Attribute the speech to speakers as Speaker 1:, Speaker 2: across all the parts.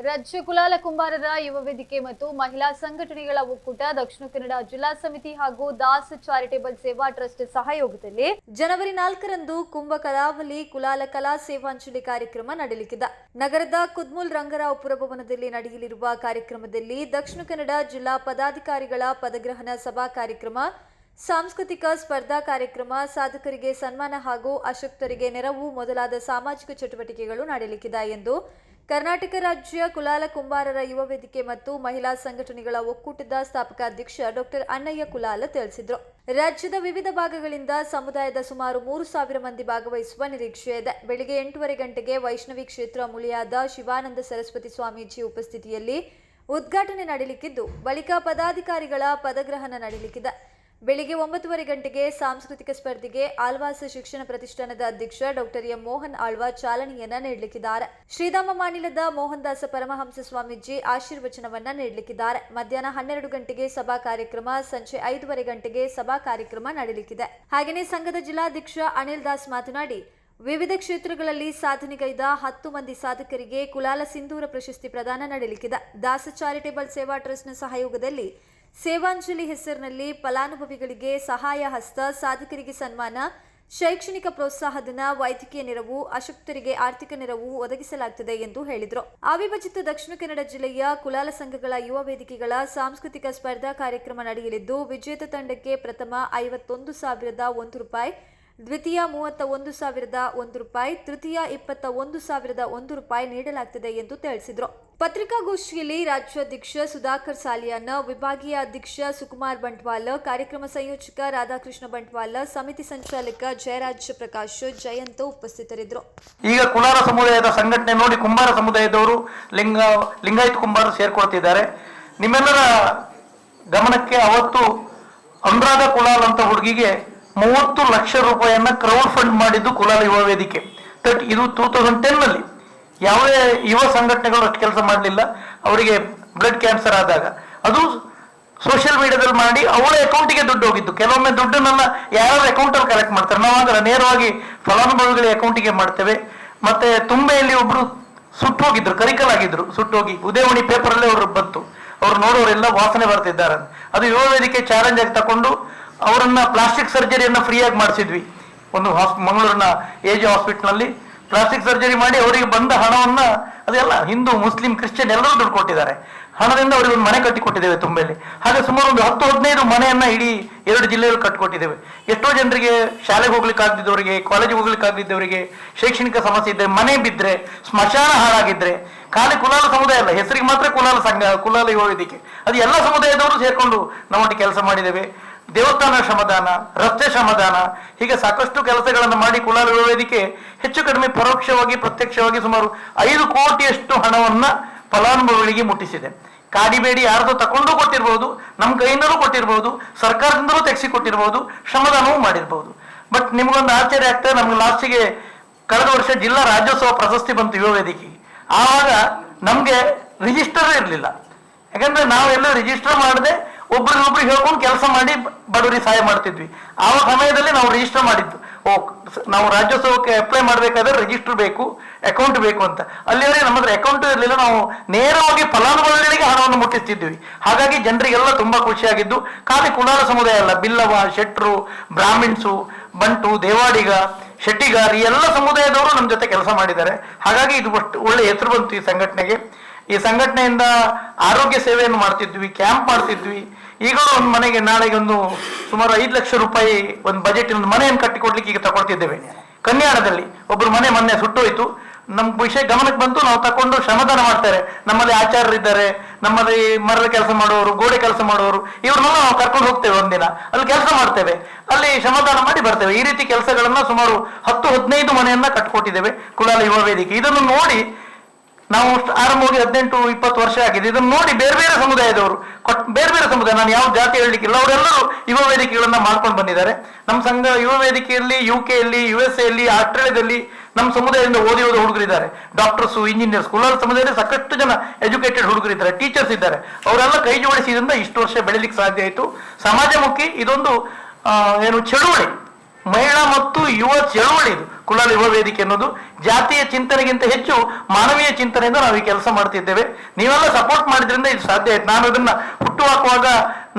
Speaker 1: ರಾಜ್ಯ ಕುಲಾಲ ಕುಂಬಾರರ ಯುವ ವೇದಿಕೆ ಮತ್ತು ಮಹಿಳಾ ಸಂಘಟನೆಗಳ ಒಕ್ಕೂಟ ದಕ್ಷಿಣ ಕನ್ನಡ ಜಿಲ್ಲಾ ಸಮಿತಿ ಹಾಗೂ ದಾಸ್ ಚಾರಿಟೇಬಲ್ ಸೇವಾ ಟ್ರಸ್ಟ್ ಸಹಯೋಗದಲ್ಲಿ ಜನವರಿ 4ರಂದು ಕುಂಭ ಕಲಾವಲಿ ಕುಲಾಲ ಕಲಾ ಸೇವಾಂಜಲಿ ಕಾರ್ಯಕ್ರಮ ನಡೆಯಲಿದೆ. ನಗರದ ಕುದ್ಮುಲ್ ರಂಗರಾವ್ ಪುರಭವನದಲ್ಲಿ ನಡೆಯಲಿರುವ ಕಾರ್ಯಕ್ರಮದಲ್ಲಿ ದಕ್ಷಿಣ ಕನ್ನಡ ಜಿಲ್ಲಾ ಪದಾಧಿಕಾರಿಗಳ ಪದಗ್ರಹಣ ಸಭಾ ಕಾರ್ಯಕ್ರಮ, ಸಾಂಸ್ಕೃತಿಕ ಸ್ಪರ್ಧಾ ಕಾರ್ಯಕ್ರಮ, ಸಾಧಕರಿಗೆ ಸನ್ಮಾನ ಹಾಗೂ ಅಶಕ್ತರಿಗೆ ನೆರವು ಮೊದಲಾದ ಸಾಮಾಜಿಕ ಚಟುವಟಿಕೆಗಳು ನಡೆಯಲಿದೆ ಎಂದು ಕರ್ನಾಟಕ ರಾಜ್ಯ ಕುಲಾಲ ಕುಂಬಾರರ ಯುವ ವೇದಿಕೆ ಮತ್ತು ಮಹಿಳಾ ಸಂಘಟನೆಗಳ ಒಕ್ಕೂಟದ ಸ್ಥಾಪಕ ಅಧ್ಯಕ್ಷ ಡಾಕ್ಟರ್ ಅಣ್ಣಯ್ಯ ಕುಲಾಲ ತಿಳಿಸಿದರು. ರಾಜ್ಯದ ವಿವಿಧ ಭಾಗಗಳಿಂದ ಸಮುದಾಯದ ಸುಮಾರು 3,000 ಮಂದಿ ಭಾಗವಹಿಸುವ ನಿರೀಕ್ಷೆ ಇದೆ. ಬೆಳಗ್ಗೆ 8:30 ಗಂಟೆಗೆ ವೈಷ್ಣವಿ ಕ್ಷೇತ್ರ ಮುಳಿಯಾದ ಶಿವಾನಂದ ಸರಸ್ವತಿ ಸ್ವಾಮೀಜಿ ಉಪಸ್ಥಿತಿಯಲ್ಲಿ ಉದ್ಘಾಟನೆ ನಡೆಯಲಿದ್ದು, ಬಳಿಕ ಪದಾಧಿಕಾರಿಗಳ ಪದಗ್ರಹಣ ನಡೆಯಲಿದೆ. ಬೆಳಿಗ್ಗೆ 9:30 ಗಂಟೆಗೆ ಸಾಂಸ್ಕೃತಿಕ ಸ್ಪರ್ಧೆಗೆ ಆಳ್ವಾಸ್ ಶಿಕ್ಷಣ ಪ್ರತಿಷ್ಠಾನದ ಅಧ್ಯಕ್ಷ ಡಾಕ್ಟರ್ ಎಂ ಮೋಹನ್ ಆಳ್ವ ಚಾಲನೆಯನ್ನ ನೀಡಲಿದ್ದಾರೆ. ಶ್ರೀಧಾಮ ಮಾನಿಲದ ಮೋಹನ್ ದಾಸ ಪರಮಹಂಸ ಸ್ವಾಮೀಜಿ ಆಶೀರ್ವಚನವನ್ನ ನೀಡಲಿದ್ದಾರೆ. ಮಧ್ಯಾಹ್ನ 12 ಗಂಟೆಗೆ ಸಭಾ ಕಾರ್ಯಕ್ರಮ, ಸಂಜೆ 5:30 ಗಂಟೆಗೆ ಸಭಾ ಕಾರ್ಯಕ್ರಮ ನಡೆಯಲಿದೆ. ಹಾಗೆಯೇ ಸಂಘದ ಜಿಲ್ಲಾಧ್ಯಕ್ಷ ಅನಿಲ್ ದಾಸ್ ಮಾತನಾಡಿ, ವಿವಿಧ ಕ್ಷೇತ್ರಗಳಲ್ಲಿ ಸಾಧನೆಗೈದ 10 ಮಂದಿ ಸಾಧಕರಿಗೆ ಕುಲಾಲ ಸಿಂಧೂರ ಪ್ರಶಸ್ತಿ ಪ್ರದಾನ ನಡೆಯಲಿದೆ. ದಾಸ ಚಾರಿಟೇಬಲ್ ಸೇವಾ ಟ್ರಸ್ಟ್ನ ಸಹಯೋಗದಲ್ಲಿ ಸೇವಾಂಜಲಿ ಹೆಸರಿನಲ್ಲಿ ಫಲಾನುಭವಿಗಳಿಗೆ ಸಹಾಯ ಹಸ್ತ, ಸಾಧಕರಿಗೆ ಸನ್ಮಾನ, ಶೈಕ್ಷಣಿಕ ಪ್ರೋತ್ಸಾಹಧನ, ವೈದ್ಯಕೀಯ ನೆರವು, ಅಶಕ್ತರಿಗೆ ಆರ್ಥಿಕ ನೆರವು ಒದಗಿಸಲಾಗುತ್ತದೆ ಎಂದು ಹೇಳಿದರು. ಅವಿಭಜಿತ ದಕ್ಷಿಣ ಕನ್ನಡ ಜಿಲ್ಲೆಯ ಕುಲಾಲ ಸಂಘಗಳ ಯುವ ವೇದಿಕೆಗಳ ಸಾಂಸ್ಕೃತಿಕ ಸ್ಪರ್ಧಾ ಕಾರ್ಯಕ್ರಮ ನಡೆಯಲಿದ್ದು, ವಿಜೇತ ತಂಡಕ್ಕೆ ಪ್ರಥಮ 51,001 ರೂಪಾಯಿ, ದ್ವಿತೀಯ 31,001 ರೂಪಾಯಿ, ತೃತೀಯ 21,001 ರೂಪಾಯಿ ನೀಡಲಾಗುತ್ತದೆ ಎಂದು ತಿಳಿಸಿದರು. ಪತ್ರಿಕಾಗೋಷ್ಠಿಯಲ್ಲಿ ರಾಜ್ಯಾಧ್ಯಕ್ಷ ಸುಧಾಕರ್ ಸಾಲಿಯಾನ್, ವಿಭಾಗೀಯ ಅಧ್ಯಕ್ಷ ಸುಕುಮಾರ್ ಬಂಟ್ವಾಲ್, ಕಾರ್ಯಕ್ರಮ ಸಂಯೋಜಕ ರಾಧಾಕೃಷ್ಣ ಬಂಟ್ವಾಲ್, ಸಮಿತಿ ಸಂಚಾಲಕ ಜಯರಾಜ್ ಪ್ರಕಾಶ್, ಜಯಂತ್ ಉಪಸ್ಥಿತರಿದ್ದರು.
Speaker 2: ಈಗ ಕುಲಾಲ ಸಮುದಾಯದ ಸಂಘಟನೆ ನೋಡಿ ಕುಂಬಾರ ಸಮುದಾಯದವರು ಲಿಂಗಾಯತ ಕುಂಬಾರ ಸೇರ್ಕೊಳ್ತಿದ್ದಾರೆ. ನಿಮ್ಮೆಲ್ಲರ ಗಮನಕ್ಕೆ ಅವತ್ತು ಅನುರಾಧ ಕುಲಾಲ್ ಅಂತ ಹುಡುಗಿಗೆ 30 ಲಕ್ಷ ರೂಪಾಯಿಯನ್ನ ಕ್ರೌಡ್ ಫಂಡ್ ಮಾಡಿದ್ದು ಕುಲಾಲ ಯುವ ವೇದಿಕೆ. ಇದು 2010 ನಲ್ಲಿ ಯಾವುದೇ ಯುವ ಸಂಘಟನೆಗಳು ಅಷ್ಟು ಕೆಲಸ ಮಾಡಲಿಲ್ಲ. ಅವರಿಗೆ ಬ್ಲಡ್ ಕ್ಯಾನ್ಸರ್ ಆದಾಗ ಅದು ಸೋಷಿಯಲ್ ಮೀಡಿಯಾದಲ್ಲಿ ಮಾಡಿ ಅವಳ ಅಕೌಂಟಿಗೆ ದುಡ್ಡು ಹೋಗಿದ್ದು. ಕೆಲವೊಮ್ಮೆ ದುಡ್ಡನ್ನೆಲ್ಲ ಯಾರು ಅಕೌಂಟಲ್ಲಿ ಕಲೆಕ್ಟ್ ಮಾಡ್ತಾರೆ, ನಾವು ಆಗಲ್ಲ, ನೇರವಾಗಿ ಫಲಾನುಭವಿಗಳ ಅಕೌಂಟಿಗೆ ಮಾಡ್ತೇವೆ. ಮತ್ತೆ ತುಂಬೆಯಲ್ಲಿ ಒಬ್ರು ಸುಟ್ಟು ಹೋಗಿದ್ರು, ಕರಿಕಲ್ ಆಗಿದ್ರು, ಸುಟ್ಟು ಹೋಗಿ ಉದಯವಾಣಿ ಪೇಪರಲ್ಲೇ ಅವರು ಬಂತು. ಅವ್ರು ನೋಡೋರೆಲ್ಲ ವಾಸನೆ ಬರ್ತಿದ್ದಾರೆ. ಅದು ಯುವ ವೇದಿಕೆ ಚಾಲೆಂಜ್ ಆಗಿ ತಕೊಂಡು ಅವರನ್ನ ಪ್ಲಾಸ್ಟಿಕ್ ಸರ್ಜರಿಯನ್ನ ಫ್ರೀಯಾಗಿ ಮಾಡಿಸಿದ್ವಿ. ಒಂದು ಮಂಗಳೂರಿನ ಎಜೆ ಹಾಸ್ಪಿಟಲ್ನಲ್ಲಿ ಪ್ಲಾಸ್ಟಿಕ್ ಸರ್ಜರಿ ಮಾಡಿ ಅವರಿಗೆ ಬಂದ ಹಣವನ್ನ, ಅದೆಲ್ಲ ಹಿಂದೂ, ಮುಸ್ಲಿಂ, ಕ್ರಿಶ್ಚಿಯನ್ ಎಲ್ಲರೂ ದುಡ್ಡು ಕೊಟ್ಟಿದ್ದಾರೆ. ಹಣದಿಂದ ಅವರಿಗೆ ಒಂದು ಮನೆ ಕಟ್ಟಿಕೊಟ್ಟಿದ್ದೇವೆ ತುಂಬೆಯಲ್ಲಿ. ಹಾಗೆ ಸುಮಾರು ಒಂದು 10-15 ಮನೆಯನ್ನ ಇಡೀ 2 ಜಿಲ್ಲೆಯಲ್ಲಿ ಕಟ್ಟಿಕೊಟ್ಟಿದ್ದೇವೆ. ಎಷ್ಟೋ ಜನರಿಗೆ ಶಾಲೆಗೆ ಹೋಗ್ಲಿಕ್ಕೆ ಆಗದಿದ್ದವರಿಗೆ, ಕಾಲೇಜಿಗೆ ಹೋಗ್ಲಿಕ್ಕೆ ಆಗದಿದ್ದವರಿಗೆ, ಶೈಕ್ಷಣಿಕ ಸಮಸ್ಯೆ ಇದ್ದರೆ, ಮನೆ ಬಿದ್ದರೆ, ಸ್ಮಶಾನ ಹಾಳಾಗಿದ್ರೆ, ಖಾಲಿ ಕುಲಾಲ ಸಮುದಾಯ ಅಲ್ಲ, ಹೆಸರಿಗೆ ಮಾತ್ರ ಕುಲಾಲ ಸಂಘ, ಕುಲಾಲ ಯುವ ವೇದಿಕೆ, ಅದು ಎಲ್ಲ ಸಮುದಾಯದವರು ಸೇರ್ಕೊಂಡು ನಾವು ಕೆಲಸ ಮಾಡಿದ್ದೇವೆ. ದೇವಸ್ಥಾನ ಶ್ರಮದಾನ, ರಸ್ತೆ ಶ್ರಮದಾನ, ಹೀಗೆ ಸಾಕಷ್ಟು ಕೆಲಸಗಳನ್ನು ಮಾಡಿ ಕುಲಾಲ ಯುವ ವೇದಿಕೆ ಹೆಚ್ಚು ಕಡಿಮೆ ಪರೋಕ್ಷವಾಗಿ ಪ್ರತ್ಯಕ್ಷವಾಗಿ ಸುಮಾರು 5 ಕೋಟಿಯಷ್ಟು ಹಣವನ್ನ ಫಲಾನುಭವಿಗಳಿಗೆ ಮುಟ್ಟಿಸಿದೆ. ಕಾಡಿಬೇಡಿ ಯಾರ್ದು ತಕೊಂಡು ಕೊಟ್ಟಿರ್ಬೋದು, ನಮ್ಮ ಕೈಯಿಂದಲೂ ಕೊಟ್ಟಿರ್ಬೋದು, ಸರ್ಕಾರದಿಂದಲೂ ತೆಗೆಸಿ ಕೊಟ್ಟಿರ್ಬೋದು, ಶ್ರಮದಾನವೂ ಮಾಡಿರ್ಬೋದು. ಬಟ್ ನಿಮ್ಗೊಂದು ಆಶ್ಚರ್ಯ ಆಗ್ತದೆ, ನಮ್ಗೆ ಲಾಸ್ಟಿಗೆ ಕಳೆದ ವರ್ಷ ಜಿಲ್ಲಾ ರಾಜ್ಯೋತ್ಸವ ಪ್ರಶಸ್ತಿ ಬಂತು ಯುವ ವೇದಿಕೆಗೆ. ಆವಾಗ ನಮ್ಗೆ ರಿಜಿಸ್ಟರ್ ಇರಲಿಲ್ಲ. ಯಾಕಂದ್ರೆ ನಾವೆಲ್ಲ ರಿಜಿಸ್ಟರ್ ಮಾಡದೆ ಒಬ್ರಿಗೊಬ್ರಿಗೆ ಹೇಳ್ಕೊಂಡು ಕೆಲಸ ಮಾಡಿ ಬಡವರಿಗೆ ಸಹಾಯ ಮಾಡ್ತಿದ್ವಿ. ಆ ಸಮಯದಲ್ಲಿ ನಾವು ರಿಜಿಸ್ಟರ್ ಮಾಡಿದ್ದು, ನಾವು ರಾಜ್ಯೋತ್ಸವಕ್ಕೆ ಅಪ್ಲೈ ಮಾಡ್ಬೇಕಾದ್ರೆ ರಿಜಿಸ್ಟರ್ ಬೇಕು, ಅಕೌಂಟ್ ಬೇಕು ಅಂತ. ಅಲ್ಲಿವರೆಗೆ ನಮ್ಮ ಹತ್ರ ಅಕೌಂಟ್ ಇರಲಿಲ್ಲ. ನಾವು ನೇರವಾಗಿ ಫಲಾನುಭವಿಗಳಿಗೆ ಹಣವನ್ನು ಮುಟ್ಟಿಸ್ತಿದ್ವಿ. ಹಾಗಾಗಿ ಜನರಿಗೆಲ್ಲ ತುಂಬಾ ಖುಷಿಯಾಗಿದ್ದು, ಖಾಲಿ ಕುಲಾಲ ಸಮುದಾಯ ಅಲ್ಲ, ಬಿಲ್ಲವ, ಶೆಟ್ರು, ಬ್ರಾಹ್ಮಿಣ್ಸು, ಬಂಟು, ದೇವಾಡಿಗ, ಶೆಟ್ಟಿಗಾರ್, ಈ ಎಲ್ಲ ಸಮುದಾಯದವರು ನಮ್ಮ ಜೊತೆ ಕೆಲಸ ಮಾಡಿದ್ದಾರೆ. ಹಾಗಾಗಿ ಇದು ಒಳ್ಳೆ ಹೆಸರು ಬಂತು ಈ ಸಂಘಟನೆಗೆ. ಈ ಸಂಘಟನೆಯಿಂದ ಆರೋಗ್ಯ ಸೇವೆಯನ್ನು ಮಾಡ್ತಿದ್ವಿ, ಕ್ಯಾಂಪ್ ಮಾಡ್ತಿದ್ವಿ. ಈಗ ಒಂದು ಮನೆಗೆ ನಾಳೆಗೆ ಒಂದು ಸುಮಾರು 5 ಲಕ್ಷ ರೂಪಾಯಿ ಒಂದು ಬಜೆಟ್ ಒಂದು ಮನೆಯನ್ನು ಕಟ್ಟಿಕೊಡ್ಲಿಕ್ಕೆ ಈಗ ತಗೊಳ್ತಿದ್ದೇವೆ. ಕನ್ಯಾಣದಲ್ಲಿ ಒಬ್ರು ಮನೆ ಮೊನ್ನೆ ಸುಟ್ಟೋಯ್ತು. ನಮ್ ವಿಷಯ ಗಮನಕ್ಕೆ ಬಂತು, ನಾವು ತಕೊಂಡು ಶ್ರಮದಾನ ಮಾಡ್ತಾರೆ. ನಮ್ಮಲ್ಲಿ ಆಚಾರ್ಯರಿದ್ದಾರೆ, ನಮ್ಮಲ್ಲಿ ಮರದ ಕೆಲಸ ಮಾಡುವವರು, ಗೋಡೆ ಕೆಲಸ ಮಾಡುವವರು, ಇವ್ರನ್ನೆಲ್ಲ ನಾವು ಕರ್ಕೊಂಡು ಹೋಗ್ತೇವೆ. ಒಂದಿನ ಅಲ್ಲಿ ಕೆಲಸ ಮಾಡ್ತೇವೆ, ಅಲ್ಲಿ ಶ್ರಮದಾನ ಮಾಡಿ ಬರ್ತೇವೆ. ಈ ರೀತಿ ಕೆಲಸಗಳನ್ನ ಸುಮಾರು 10-15 ಮನೆಯನ್ನ ಕಟ್ಕೊಟ್ಟಿದ್ದೇವೆ ಕುಲಾಲ ಯುವ ವೇದಿಕೆ. ಇದನ್ನು ನೋಡಿ ನಾವು ಆರಂಭವಾಗಿ 18-20 ವರ್ಷ ಆಗಿದೆ. ಇದನ್ನು ನೋಡಿ ಬೇರೆ ಬೇರೆ ಸಮುದಾಯದವರು, ಬೇರೆ ಬೇರೆ ಸಮುದಾಯ, ನಾನು ಯಾವ ಜಾತಿ ಹೇಳಲಿಕ್ಕಿಲ್ಲ, ಅವರೆಲ್ಲರೂ ಯುವ ವೇದಿಕೆಗಳನ್ನ ಮಾಡ್ಕೊಂಡು ಬಂದಿದ್ದಾರೆ. ನಮ್ಮ ಸಂಘ ಯುವ ವೇದಿಕೆಯಲ್ಲಿ UK-ಯಲ್ಲಿ, USA-ಯಲ್ಲಿ, ಆಸ್ಟ್ರೇಲಿಯಾದಲ್ಲಿ ನಮ್ಮ ಸಮುದಾಯದಿಂದ ಓದಿ ಹುಡುಗರಿದ್ದಾರೆ. ಡಾಕ್ಟರ್ಸು, ಇಂಜಿನಿಯರ್ಸ್, ಕುಲಾಲ ಸಮುದಾಯದಲ್ಲಿ ಸಾಕಷ್ಟು ಜನ ಎಜುಕೇಟೆಡ್ ಹುಡುಗರಿದ್ದಾರೆ, ಟೀಚರ್ಸ್ ಇದ್ದಾರೆ. ಅವರೆಲ್ಲ ಕೈ ಜೋಡಿಸಿದ್ರಿಂದ ಇಷ್ಟು ವರ್ಷ ಬೆಳಿಲಿಕ್ಕೆ ಸಾಧ್ಯ ಆಯಿತು. ಸಮಾಜಮುಖಿ ಇದೊಂದು ಏನು ಚಳುವಳಿ, ಮಹಿಳಾ ಮತ್ತು ಯುವ ಚಳವಳಿ ಇದು ಕುಲಾಲ್ ಯುವ ವೇದಿಕೆ ಅನ್ನೋದು. ಜಾತಿಯ ಚಿಂತನೆಗಿಂತ ಹೆಚ್ಚು ಮಾನವೀಯ ಚಿಂತನೆಯಿಂದ ನಾವು ಈ ಕೆಲಸ ಮಾಡ್ತಿದ್ದೇವೆ. ನೀವೆಲ್ಲ ಸಪೋರ್ಟ್ ಮಾಡಿದ್ರಿಂದ ಇದು ಸಾಧ್ಯ ಆಯ್ತು. ನಾನು ಅದನ್ನ ಹುಟ್ಟು ಹಾಕುವಾಗ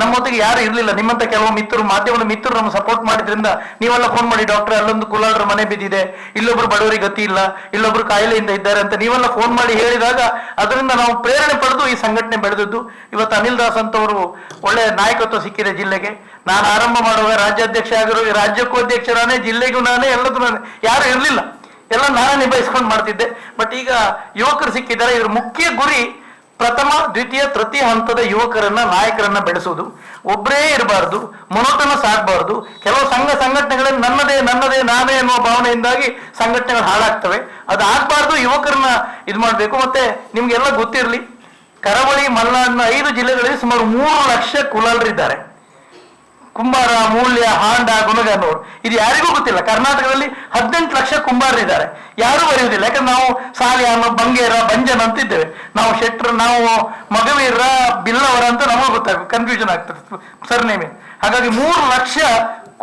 Speaker 2: ನಮ್ಮೊತ್ತಿಗೆ ಯಾರು ಇರಲಿಲ್ಲ. ನಿಮ್ಮಂತ ಕೆಲವು ಮಿತ್ರರು, ಮಾಧ್ಯಮದ ಮಿತ್ರರು ನಮ್ಮ ಸಪೋರ್ಟ್ ಮಾಡಿದ್ರಿಂದ ನೀವೆಲ್ಲ ಫೋನ್ ಮಾಡಿ, ಡಾಕ್ಟರ್ ಅಲ್ಲೊಂದು ಕುಲಾಲರ ಮನೆ ಬಿದ್ದಿದೆ, ಇಲ್ಲೊಬ್ರು ಬಡವರಿಗೆ ಗತಿ ಇಲ್ಲ, ಇಲ್ಲೊಬ್ರು ಕಾಯಿಲೆಯಿಂದ ಇದ್ದಾರೆ ಅಂತ ನೀವೆಲ್ಲ ಫೋನ್ ಮಾಡಿ ಹೇಳಿದಾಗ ಅದರಿಂದ ನಾವು ಪ್ರೇರಣೆ ಪಡೆದು ಈ ಸಂಘಟನೆ ಬೆಳೆದದ್ದು. ಇವತ್ತು ಅನಿಲ್ ದಾಸ್ ಅಂತವರು ಒಳ್ಳೆ ನಾಯಕತ್ವ ಸಿಕ್ಕಿದೆ ಜಿಲ್ಲೆಗೆ. ನಾನು ಆರಂಭ ಮಾಡುವಾಗ ರಾಜ್ಯಾಧ್ಯಕ್ಷ ಆಗಿರೋ, ರಾಜ್ಯಕ್ಕೂ ಅಧ್ಯಕ್ಷ ನಾನೇ, ಜಿಲ್ಲೆಗೂ ನಾನೇ, ಎಲ್ಲದೂ ನಾನೇ, ಯಾರು ಇರಲಿಲ್ಲ, ಎಲ್ಲ ನಾನೇ ನಿಭಾಯಿಸ್ಕೊಂಡು ಮಾಡ್ತಿದ್ದೆ. ಬಟ್ ಈಗ ಯುವಕರು ಸಿಕ್ಕಿದ್ದಾರೆ. ಇದ್ರ ಮುಖ್ಯ ಗುರಿ ಪ್ರಥಮ, ದ್ವಿತೀಯ, ತೃತೀಯ ಹಂತದ ಯುವಕರನ್ನ, ನಾಯಕರನ್ನ ಬೆಳೆಸೋದು. ಒಬ್ಬರೇ ಇರಬಾರ್ದು, ಮೊನೋಟನಸ್ ಆಗಬಾರ್ದು. ಕೆಲವು ಸಂಘಟನೆಗಳಲ್ಲಿ ನನ್ನದೇ ನನ್ನದೇ ನಾನೇ ಅನ್ನುವ ಭಾವನೆಯಿಂದಾಗಿ ಸಂಘಟನೆಗಳು ಹಾಳಾಗ್ತವೆ. ಅದು ಆಗ್ಬಾರ್ದು. ಯುವಕರನ್ನ ಇದು ಮಾಡಬೇಕು. ಮತ್ತೆ ನಿಮ್ಗೆಲ್ಲ ಗೊತ್ತಿರಲಿ, ಕರಾವಳಿ, ಮಲೆನಾಡಿನ 5 ಜಿಲ್ಲೆಗಳಲ್ಲಿ ಸುಮಾರು 3 ಲಕ್ಷ ಕುಲಾಲರಿದ್ದಾರೆ. ಕುಂಬಾರ, ಮೂಲ್ಯ, ಹಾಂಡ, ಗುಣಗ ಅನ್ನೋರು. ಇದು ಯಾರಿಗೂ ಗೊತ್ತಿಲ್ಲ. ಕರ್ನಾಟಕದಲ್ಲಿ 18 ಲಕ್ಷ ಕುಂಬಾರರಿದ್ದಾರೆ. ಯಾರು ಬರೆಯುವುದಿಲ್ಲ. ಯಾಕಂದ್ರೆ ನಾವು ಸಾಲಿಯಾನ, ಬಂಗೇರ, ಬಂಜನ್ ಅಂತಿದ್ದೇವೆ. ನಾವು ಶೆಟ್ರ, ನಾವು ಮಗವೀರ, ಬಿಲ್ಲವರ ಅಂತ ನಮಗೆ ಗೊತ್ತಾಗ ಕನ್ಫ್ಯೂಷನ್ ಆಗ್ತದೆ ಸರ್ನೇಮೆ. ಹಾಗಾಗಿ 3 ಲಕ್ಷ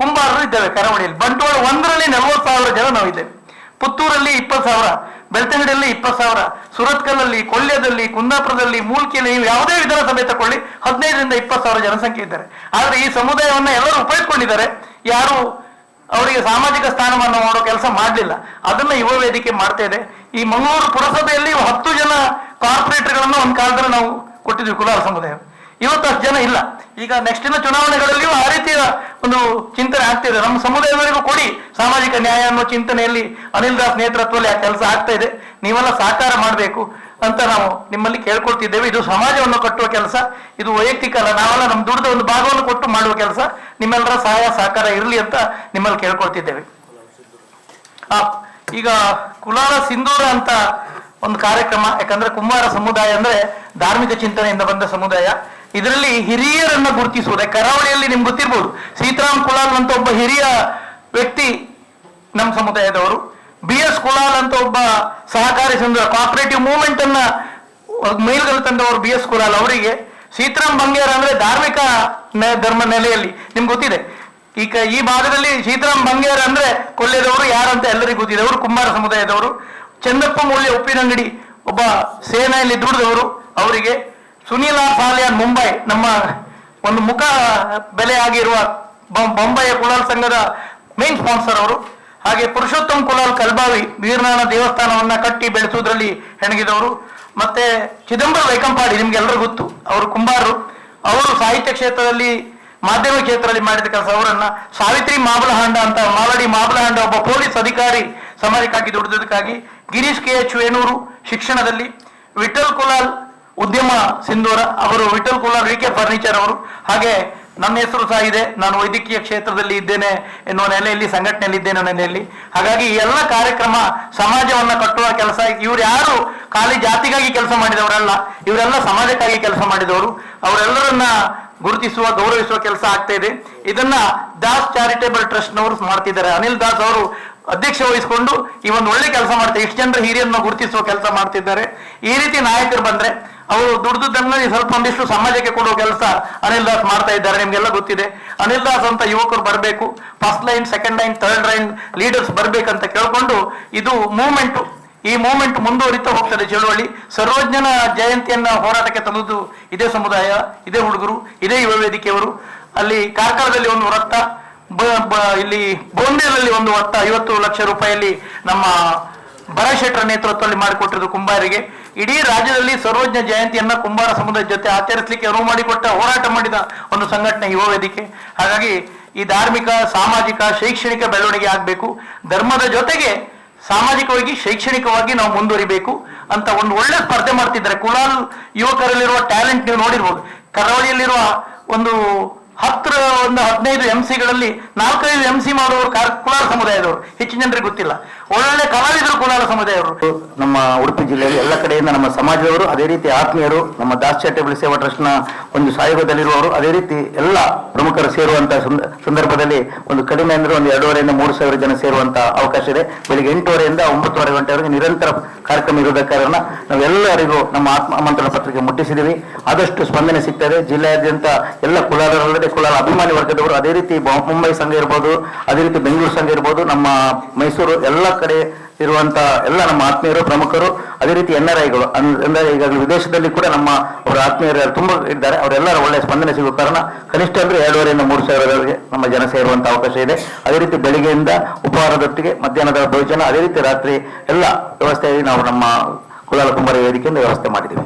Speaker 2: ಕುಂಬಾರರು ಇದ್ದೇವೆ ಕರಾವಳಿಯಲ್ಲಿ. ಬಂಟ್ವಾಳ 1ರಲ್ಲಿ 40,000 ಜನ ನಾವು ಇದ್ದೇವೆ. ಪುತ್ತೂರಲ್ಲಿ 20,000, ಬೆಳ್ತಂಗಡಿಯಲ್ಲಿ 20,000, ಸುರತ್ಕಲ್ಲಲ್ಲಿ, ಕೊಲ್ಯದಲ್ಲಿ, ಕುಂದಾಪುರದಲ್ಲಿ, ಮೂಲ್ಕಿಯಲ್ಲಿ, ನೀವು ಯಾವುದೇ ವಿಧಾನಸಭೆ ತಗೊಳ್ಳಿ 15ರಿಂದ 20,000 ಜನಸಂಖ್ಯೆ ಇದ್ದಾರೆ. ಆದ್ರೆ ಈ ಸಮುದಾಯವನ್ನ ಎಲ್ಲರೂ ಉಪಯೋಗಿಸ್ಕೊಂಡಿದ್ದಾರೆ. ಯಾರು ಅವರಿಗೆ ಸಾಮಾಜಿಕ ಸ್ಥಾನಮಾನ ಮಾಡೋ ಕೆಲಸ ಮಾಡಲಿಲ್ಲ. ಅದನ್ನ ಯುವ ವೇದಿಕೆ ಮಾಡ್ತಾ ಇದೆ. ಈ ಮಂಗಳೂರು ಪುರಸಭೆಯಲ್ಲಿ 10 ಜನ ಕಾರ್ಪೊರೇಟರ್ಗಳನ್ನ ಒಂದು ಕಾಲದಲ್ಲಿ ನಾವು ಕೊಟ್ಟಿದ್ವಿ ಕುಲಾಲ ಸಮುದಾಯ. ಇವತ್ತು ಅಷ್ಟು ಜನ ಇಲ್ಲ. ಈಗ ನೆಕ್ಸ್ಟಿನ ಚುನಾವಣೆಗಳಲ್ಲಿಯೂ ಆ ರೀತಿಯ ಒಂದು ಚಿಂತನೆ ಆಗ್ತಿದೆ. ನಮ್ಮ ಸಮುದಾಯದವರಿಗೂ ಕೊಡಿ ಸಾಮಾಜಿಕ ನ್ಯಾಯ ಅನ್ನೋ ಚಿಂತನೆಯಲ್ಲಿ ಅನಿಲ್ ದಾಸ್ ನೇತೃತ್ವದಲ್ಲಿ ಆ ಕೆಲಸ ಆಗ್ತಾ ಇದೆ. ನೀವೆಲ್ಲ ಸಹಕಾರ ಮಾಡಬೇಕು ಅಂತ ನಾವು ನಿಮ್ಮಲ್ಲಿ ಕೇಳ್ಕೊಳ್ತಿದ್ದೇವೆ. ಇದು ಸಮಾಜವನ್ನು ಕಟ್ಟುವ ಕೆಲಸ, ಇದು ವೈಯಕ್ತಿಕ ಅಲ್ಲ. ನಾವೆಲ್ಲ ನಮ್ಮ ದುಡ್ಡದ ಒಂದು ಭಾಗವನ್ನು ಕೊಟ್ಟು ಮಾಡುವ ಕೆಲಸ. ನಿಮ್ಮೆಲ್ಲರ ಸಹಾಯ ಸಹಕಾರ ಇರಲಿ ಅಂತ ನಿಮ್ಮಲ್ಲಿ ಕೇಳ್ಕೊಳ್ತಿದ್ದೇವೆ. ಈಗ ಕುಲಾಲ ಸಿಂಧೂರ ಅಂತ ಒಂದು ಕಾರ್ಯಕ್ರಮ. ಯಾಕಂದ್ರೆ ಕುಂಬಾರ ಸಮುದಾಯ ಅಂದ್ರೆ ಧಾರ್ಮಿಕ ಚಿಂತನೆಯಿಂದ ಬಂದ ಸಮುದಾಯ. ಇದರಲ್ಲಿ ಹಿರಿಯರನ್ನ ಗುರುತಿಸುವುದೇ. ಕರಾವಳಿಯಲ್ಲಿ ನಿಮ್ಗೆ ಗೊತ್ತಿರ್ಬೋದು, ಸೀತಾರಾಮ್ ಕುಲಾಲ್ ಅಂತ ಒಬ್ಬ ಹಿರಿಯ ವ್ಯಕ್ತಿ ನಮ್ಮ ಸಮುದಾಯದವರು. BS ಕುಲಾಲ್ ಅಂತ ಒಬ್ಬ ಸಹಕಾರಿ ಸಂಘ, ಕೋಆಪರೇಟಿವ್ ಮೂವ್ಮೆಂಟ್ ಅನ್ನ ಮೇಲ್ಗಲ್ ತಂದವರು BS ಕುಲಾಲ್. ಅವರಿಗೆ ಸೀತಾರಾಮ್ ಬಂಗೇರ ಅಂದ್ರೆ ಧಾರ್ಮಿಕ ಧರ್ಮ ನೆಲೆಯಲ್ಲಿ ನಿಮ್ಗೆ ಗೊತ್ತಿದೆ. ಈಗ ಈ ಭಾಗದಲ್ಲಿ ಸೀತಾರಾಮ್ ಬಂಗೇರ ಅಂದ್ರೆ ಕೊಲ್ಯದವರು ಯಾರಂತ ಎಲ್ಲರಿಗೂ ಗೊತ್ತಿದೆ. ಅವರು ಕುಂಬಾರ ಸಮುದಾಯದವರು. ಚಂದಪ್ಪ ಮೂಲ್ಯ ಉಪ್ಪಿನಂಗಡಿ ಒಬ್ಬ ಸೇನೆಯಲ್ಲಿ ದುಡಿದವರು. ಅವರಿಗೆ ಸುನೀಲ ಸಾಲಿಯಾನ್ ಮುಂಬೈ, ನಮ್ಮ ಒಂದು ಮುಖ ಬೆಲೆ ಆಗಿರುವ ಬೊಂಬೈಯ ಕುಲಾಲ್ ಸಂಘದ ಮೇನ್ ಸ್ಪಾನ್ಸರ್ ಅವರು. ಹಾಗೆ ಪುರುಷೋತ್ತಮ್ ಕುಲಾಲ್ ಕಲ್ಬಾವಿ ವೀರನಾರಾಯಣ ದೇವಸ್ಥಾನವನ್ನ ಕಟ್ಟಿ ಬೆಳೆಸುವುದರಲ್ಲಿ ಹೆಣಗಿದವರು. ಮತ್ತೆ ಚಿದಂಬರ ವೈಕಂಪಾಡಿ ನಿಮ್ಗೆಲ್ಲರೂ ಗೊತ್ತು, ಅವರು ಕುಂಬಾರರು. ಅವರು ಸಾಹಿತ್ಯ ಕ್ಷೇತ್ರದಲ್ಲಿ, ಮಾಧ್ಯಮ ಕ್ಷೇತ್ರದಲ್ಲಿ ಮಾಡಿದ ಕೆಲಸ. ಅವರನ್ನ ಸಾವಿತ್ರಿ ಮಾಬಲಹಾಂಡ ಅಂತ, ಮಾಲಡಿ ಮಾಬಲಹಾಂಡ ಒಬ್ಬ ಪೊಲೀಸ್ ಅಧಿಕಾರಿ ಸಮಾಜಕ್ಕಾಗಿ ದುಡಿದಕ್ಕಾಗಿ. ಗಿರೀಶ್ KH ವೇಣೂರು ಶಿಕ್ಷಣದಲ್ಲಿ. ವಿಠಲ್ ಕುಲಾಲ್ ಉದ್ಯಮ ಸಿಂಧೂರ ಅವರು, ವಿಠಲ್ ಕುಲಾಲ್ VK ಫರ್ನಿಚರ್ ಅವರು. ಹಾಗೆ ನನ್ನ ಹೆಸರು ಸಹ ಇದೆ. ನಾನು ವೈದ್ಯಕೀಯ ಕ್ಷೇತ್ರದಲ್ಲಿ ಇದ್ದೇನೆ ಎನ್ನುವ ನೆಲೆಯಲ್ಲಿ, ಸಂಘಟನೆಯಲ್ಲಿ ಇದ್ದೇನೆ ನೆಲೆಯಲ್ಲಿ. ಹಾಗಾಗಿ ಈ ಎಲ್ಲ ಕಾರ್ಯಕ್ರಮ ಸಮಾಜವನ್ನ ಕಟ್ಟುವ ಕೆಲಸ. ಇವ್ರು ಯಾರು ಖಾಲಿ ಜಾತಿಗಾಗಿ ಕೆಲಸ ಮಾಡಿದವರಲ್ಲ, ಇವರೆಲ್ಲ ಸಮಾಜಕ್ಕಾಗಿ ಕೆಲಸ ಮಾಡಿದವರು. ಅವರೆಲ್ಲರನ್ನ ಗುರುತಿಸುವ, ಗೌರವಿಸುವ ಕೆಲಸ ಆಗ್ತಾ ಇದೆ. ಇದನ್ನ ದಾಸ್ ಚಾರಿಟೇಬಲ್ ಟ್ರಸ್ಟ್ ನವರು ಮಾಡ್ತಿದ್ದಾರೆ. ಅನಿಲ್ ದಾಸ್ ಅವರು ಅಧ್ಯಕ್ಷ ವಹಿಸಿಕೊಂಡು ಈ ಒಂದು ಒಳ್ಳೆ ಕೆಲಸ ಮಾಡ್ತಾರೆ. ಇಷ್ಟು ಜನರ ಹಿರಿಯರನ್ನು ಗುರುತಿಸುವ ಕೆಲಸ ಮಾಡ್ತಿದ್ದಾರೆ. ಈ ರೀತಿ ನಾಯಕರು ಬಂದ್ರೆ ಅವರು ದುಡ್ದನ್ನ ಸ್ವಲ್ಪ ಒಂದಿಷ್ಟು ಸಮಾಜಕ್ಕೆ ಕೊಡುವ ಕೆಲಸ ಅನಿಲ್ ದಾಸ್ ಮಾಡ್ತಾ ಇದ್ದಾರೆ. ನಿಮ್ಗೆಲ್ಲ ಗೊತ್ತಿದೆ. ಅನಿಲ್ ದಾಸ್ ಅಂತ ಯುವಕರು ಬರಬೇಕು. First line, second line, third line leaders ಬರ್ಬೇಕಂತ ಕೇಳ್ಕೊಂಡು ಇದು ಮೂವ್ಮೆಂಟ್, ಈ ಮೂವ್ಮೆಂಟ್ ಮುಂದುವರಿತಾ ಹೋಗ್ತದೆ. ಚಳುವಳಿ ಸರ್ವಜ್ಞನ ಜಯಂತಿಯನ್ನ ಹೋರಾಟಕ್ಕೆ ತಂದದ್ದು ಇದೇ ಸಮುದಾಯ, ಇದೇ ಹುಡುಗರು, ಇದೇ ಯುವ ವೇದಿಕೆಯವರು. ಅಲ್ಲಿ ಕಾರ್ಕಳದಲ್ಲಿ ಒಂದು ವೃತ್ತ, ಇಲ್ಲಿ ಬೋಂದೇಲಲ್ಲಿ ಒಂದು ವೃತ್ತ 50 ಲಕ್ಷ ರೂಪಾಯಿಯಲ್ಲಿ ನಮ್ಮ ಭರಶೆಟ್ಟರ ನೇತೃತ್ವದಲ್ಲಿ ಮಾಡಿಕೊಟ್ಟಿರೋದು ಕುಂಬಾರಿಗೆ. ಇಡೀ ರಾಜ್ಯದಲ್ಲಿ ಸರ್ವಜ್ಞ ಜಯಂತಿಯನ್ನ ಕುಂಬಾರ ಸಮುದಾಯದ ಜೊತೆ ಆಚರಿಸಲಿಕ್ಕೆ ಅನುವು ಮಾಡಿಕೊಟ್ಟ, ಹೋರಾಟ ಮಾಡಿದ ಒಂದು ಸಂಘಟನೆ ಯುವ ವೇದಿಕೆ. ಹಾಗಾಗಿ ಈ ಧಾರ್ಮಿಕ, ಸಾಮಾಜಿಕ, ಶೈಕ್ಷಣಿಕ ಬೆಳವಣಿಗೆ ಆಗಬೇಕು. ಧರ್ಮದ ಜೊತೆಗೆ ಸಾಮಾಜಿಕವಾಗಿ, ಶೈಕ್ಷಣಿಕವಾಗಿ ನಾವು ಮುಂದುವರಿಬೇಕು ಅಂತ ಒಂದು ಒಳ್ಳೆ ಸ್ಪರ್ಧೆ ಮಾಡ್ತಿದ್ದಾರೆ. ಕುಲಾಲ್ ಯುವಕರಲ್ಲಿರುವ ಟ್ಯಾಲೆಂಟ್ ನೀವು ನೋಡಿರ್ಬೋದು. ಕರಾವಳಿಯಲ್ಲಿರುವ ಒಂದು 15 MC ಗಳಲ್ಲಿ 4-5 MC ಮಾಡುವವರು ಕುಲಾಲ್ ಸಮುದಾಯದವರು. ಹೆಚ್ಚಿನ ಜನರಿಗೆ ಗೊತ್ತಿಲ್ಲ. ಒಳ್ಳೆ ಕಲಾವಿದರು ಕುಲಾಲ ಸಮುದಾಯವರು. ನಮ್ಮ ಉಡುಪಿ ಜಿಲ್ಲೆಯಲ್ಲಿ ಎಲ್ಲ ಕಡೆಯಿಂದ ನಮ್ಮ ಸಮಾಜದವರು, ಅದೇ ರೀತಿ ಆತ್ಮೀಯರು, ನಮ್ಮ ದಾಸ್ ಚಾರಿಟೇಬಲ್ ಸೇವಾ ಟ್ರಸ್ಟ್ನ ಒಂದು ಸಹಯೋಗದಲ್ಲಿರುವವರು, ಅದೇ ರೀತಿ ಎಲ್ಲ ಪ್ರಮುಖರು ಸೇರುವಂತಹ ಸಂದರ್ಭದಲ್ಲಿ ಒಂದು ಕಡಿಮೆ ಅಂದ್ರೆ ಒಂದು 2,500 3 ಸಾವಿರ ಜನ ಸೇರುವಂತ ಅವಕಾಶ ಇದೆ. ಬೆಳಿಗ್ಗೆ 8:30 ರಿಂದ 9:30 ಗಂಟೆವರೆಗೆ ನಿರಂತರ ಕಾರ್ಯಕ್ರಮ ಇರುವುದರ ಕಾರಣ ನಾವೆಲ್ಲರಿಗೂ ನಮ್ಮ ಆತ್ಮ ಆಮಂತ್ರಣ ಪತ್ರಿಕೆ ಮುಟ್ಟಿಸಿದ್ದೀವಿ. ಆದಷ್ಟು ಸ್ಪಂದನೆ ಸಿಗ್ತದೆ. ಜಿಲ್ಲೆಯಾದ್ಯಂತ ಎಲ್ಲ ಕುಲಾಲರಲ್ಲದೆ ಕುಲಾಲ ಅಭಿಮಾನಿ ವರ್ಗದವರು, ಅದೇ ರೀತಿ ಮುಂಬೈ ಸಂಘ ಇರ್ಬೋದು, ಅದೇ ರೀತಿ ಬೆಂಗಳೂರು ಸಂಘ ಇರ್ಬೋದು, ನಮ್ಮ ಮೈಸೂರು ಎಲ್ಲ ಕಡೆ ಇರುವಂತ ಎಲ್ಲ ನಮ್ಮ ಆತ್ಮೀಯರು, ಪ್ರಮುಖರು, ಅದೇ ರೀತಿ NRIಗಳು ಅಂದ್ರೆ ಈಗಾಗಲೇ ವಿದೇಶದಲ್ಲಿ ಕೂಡ ನಮ್ಮ ಅವರ ಆತ್ಮೀಯರು ತುಂಬಾ ಇದ್ದಾರೆ. ಅವರೆಲ್ಲರ ಒಳ್ಳೆ ಸ್ಪಂದನೆ ಸಿಗುವ ಕಾರಣ ಕನಿಷ್ಠ ಅಂದ್ರೆ 2,500 ರಿಂದ 3 ಸಾವಿರದವರೆಗೆ ನಮ್ಮ ಜನ ಸೇರುವಂತ ಅವಕಾಶ ಇದೆ. ಅದೇ ರೀತಿ ಬೆಳಿಗ್ಗೆಯಿಂದ ಉಪಹಾರದೊಟ್ಟಿಗೆ ಮಧ್ಯಾಹ್ನದ ಭೋಜನ, ಅದೇ ರೀತಿ ರಾತ್ರಿ ಎಲ್ಲ ವ್ಯವಸ್ಥೆಯಾಗಿ ನಾವು ನಮ್ಮ ಕುಲಾಲ ಕುಂಬಾರ ವೇದಿಕೆಯಿಂದ ವ್ಯವಸ್ಥೆ ಮಾಡಿದ್ದೀವಿ.